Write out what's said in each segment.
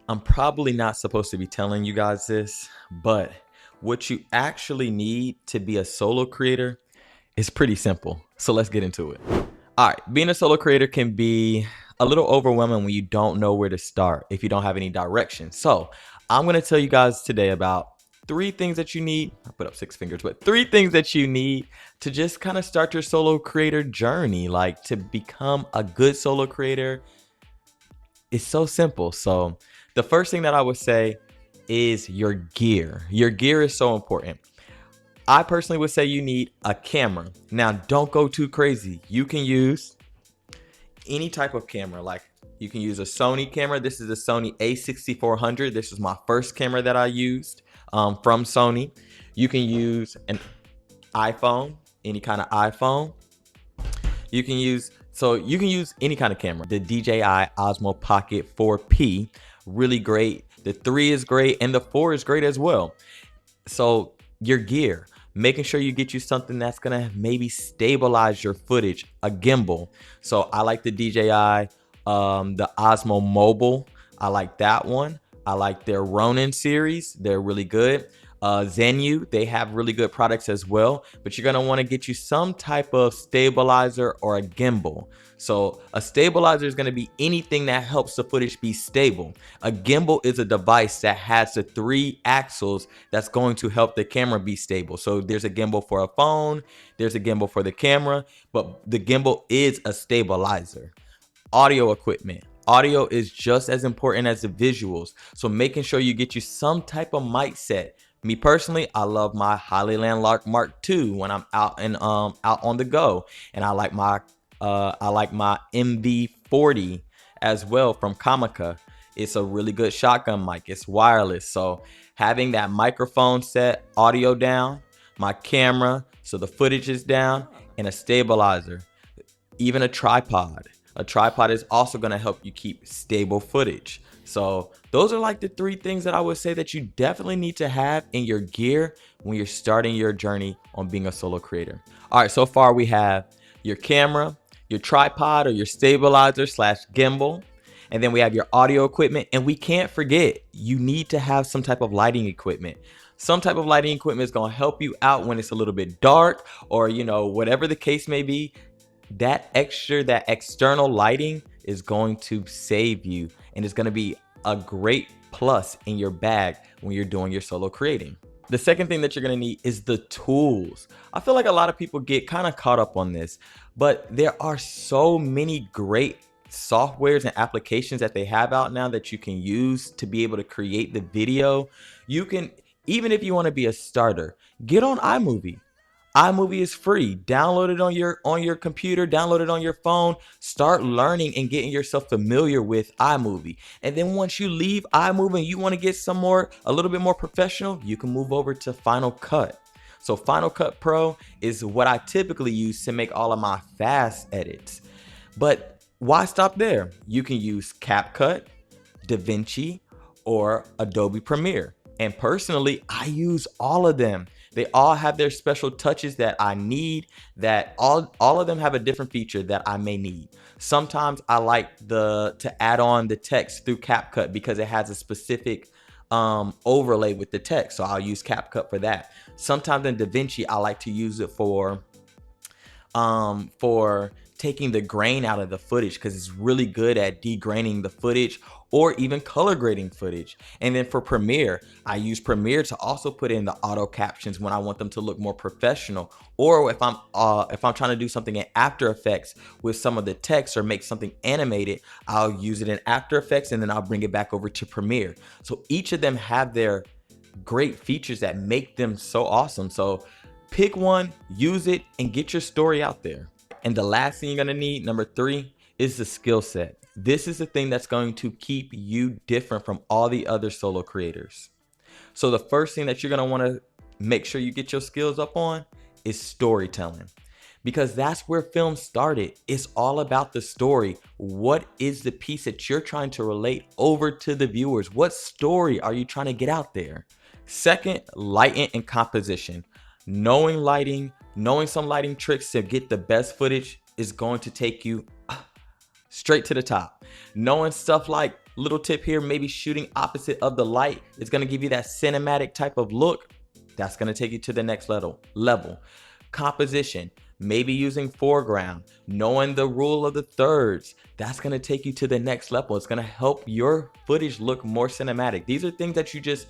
I'm probably not supposed to be telling you guys this, but what you actually need to be a solo creator is pretty simple. So let's get into it. All right, being a solo creator can be a little overwhelming when you don't know where to start, if you don't have any direction. So I'm going to tell you guys today about three things that you need. I put up six fingers, but three things that you need to just kind of start your solo creator journey, like to become a good solo creator. It's so simple. So the first thing that I would say is your gear. Your gear is so important. I personally would say you need a camera. Now, don't go too crazy. You can use any type of camera. Like you can use a Sony camera. This is a Sony A6400. This is my first camera that I used from Sony. You can use an iPhone, any kind of iPhone. You can use any kind of camera. The DJI Osmo Pocket 4P, really great. The 3 is great and the 4 is great as well. So your gear, making sure you get you something that's gonna maybe stabilize your footage, a gimbal. So I like the DJI, the Osmo Mobile. I like that one. I like their Ronin series. They're really good. Zenu, they have really good products as well, but you're gonna want to get you some type of stabilizer or a gimbal. So a stabilizer is going to be anything that helps the footage be stable. A gimbal is a device that has the 3 axles that's going to help the camera be stable. So there's a gimbal for a phone, there's a gimbal for the camera, but the gimbal is a stabilizer. Audio equipment. Audio is just as important as the visuals. So making sure you get you some type of mic set. Me personally, I love my Highly Landmark Mark II when I'm out on the go, and I like my MV40 as well from Comica. It's a really good shotgun mic. It's wireless, so having that microphone set, audio down, my camera so the footage is down, and a stabilizer, even a tripod. A tripod is also going to help you keep stable footage. So those are like the 3 things that I would say that you definitely need to have in your gear when you're starting your journey on being a solo creator. All right, so far we have your camera, your tripod or your stabilizer slash gimbal, and then we have your audio equipment. And we can't forget, you need to have some type of lighting equipment. Some type of lighting equipment is going to help you out when it's a little bit dark, or whatever the case may be. That external lighting is going to save you, and it's going to be a great plus in your bag when you're doing your solo creating. The second thing that you're going to need is the tools. I feel like a lot of people get kind of caught up on this, but there are so many great softwares and applications that they have out now that you can use to be able to create the video. You can, even if you want to be a starter, get on iMovie. iMovie is free. Download it on your computer, download it on your phone. Start learning and getting yourself familiar with iMovie. And then once you leave iMovie and you want to get a little bit more professional, you can move over to Final Cut. So Final Cut Pro is what I typically use to make all of my fast edits. But why stop there? You can use CapCut, DaVinci, or Adobe Premiere. And personally, I use all of them. They all have their special touches that I need, that all of them have a different feature that I may need. Sometimes I like to add on the text through CapCut because it has a specific overlay with the text. So I'll use CapCut for that. Sometimes in DaVinci, I like to use it for taking the grain out of the footage because it's really good at degraining the footage or even color grading footage. And then for Premiere, I use Premiere to also put in the auto captions when I want them to look more professional, or if I'm trying to do something in After Effects with some of the text or make something animated, I'll use it in After Effects and then I'll bring it back over to Premiere. So each of them have their great features that make them so awesome. So pick one, use it, and get your story out there. And the last thing you're gonna need, number 3, is the skill set. This is the thing that's going to keep you different from all the other solo creators. So the first thing that you're gonna wanna make sure you get your skills up on is storytelling. Because that's where film started. It's all about the story. What is the piece that you're trying to relate over to the viewers? What story are you trying to get out there? Second, lighting and composition. Knowing lighting, knowing some lighting tricks to get the best footage is going to take you straight to the top. Knowing stuff like, little tip here, maybe shooting opposite of the light is gonna give you that cinematic type of look. That's gonna take you to the next level. Composition, maybe using foreground, knowing the rule of the thirds, that's gonna take you to the next level. It's gonna help your footage look more cinematic. These are things that you just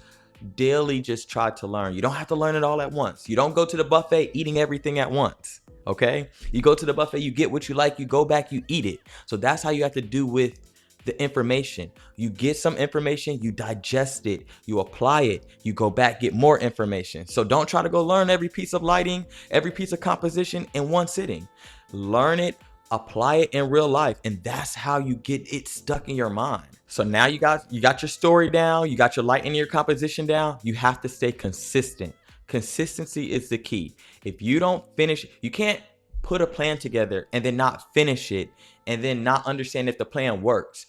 daily just try to learn. You don't have to learn it all at once. You don't go to the buffet eating everything at once, okay? You go to the buffet, you get what you like, you go back, you eat it. So that's how you have to do with the information. You get some information, you digest it, you apply it, you go back, get more information. So don't try to go learn every piece of lighting, every piece of composition in one sitting. Learn it, apply it in real life, and that's how you get it stuck in your mind. So now you got your story down, you got your lighting and your composition down. You have to stay consistent. Consistency is the key. If you don't finish, you can't put a plan together and then not finish it and then not understand if the plan works.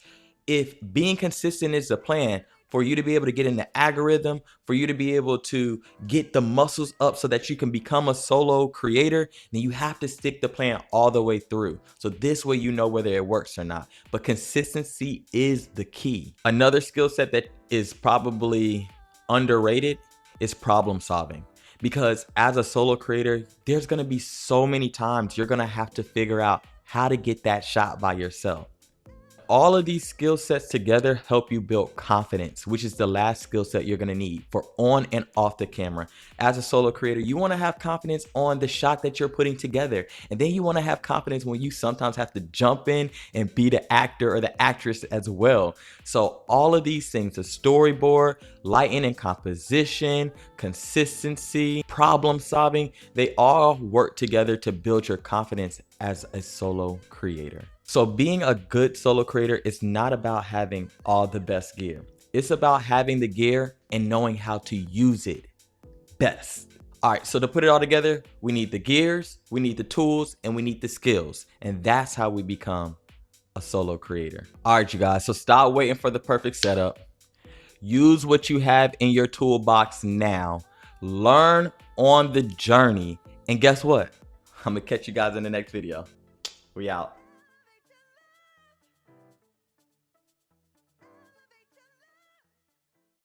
If being consistent is the plan, for you to be able to get in the algorithm, for you to be able to get the muscles up so that you can become a solo creator, then you have to stick the plan all the way through. So this way you know whether it works or not. But consistency is the key. Another skill set that is probably underrated is problem solving. Because as a solo creator, there's gonna be so many times you're gonna have to figure out how to get that shot by yourself. All of these skill sets together help you build confidence, which is the last skill set you're gonna need for on and off the camera. As a solo creator, you wanna have confidence on the shot that you're putting together. And then you wanna have confidence when you sometimes have to jump in and be the actor or the actress as well. So all of these things, the storyboard, lighting and composition, consistency, problem solving, they all work together to build your confidence as a solo creator. So being a good solo creator is not about having all the best gear. It's about having the gear and knowing how to use it best. All right, so to put it all together, we need the gears, we need the tools, and we need the skills. And that's how we become a solo creator. All right, you guys, so stop waiting for the perfect setup. Use what you have in your toolbox now. Learn on the journey. And guess what? I'm gonna catch you guys in the next video. We out.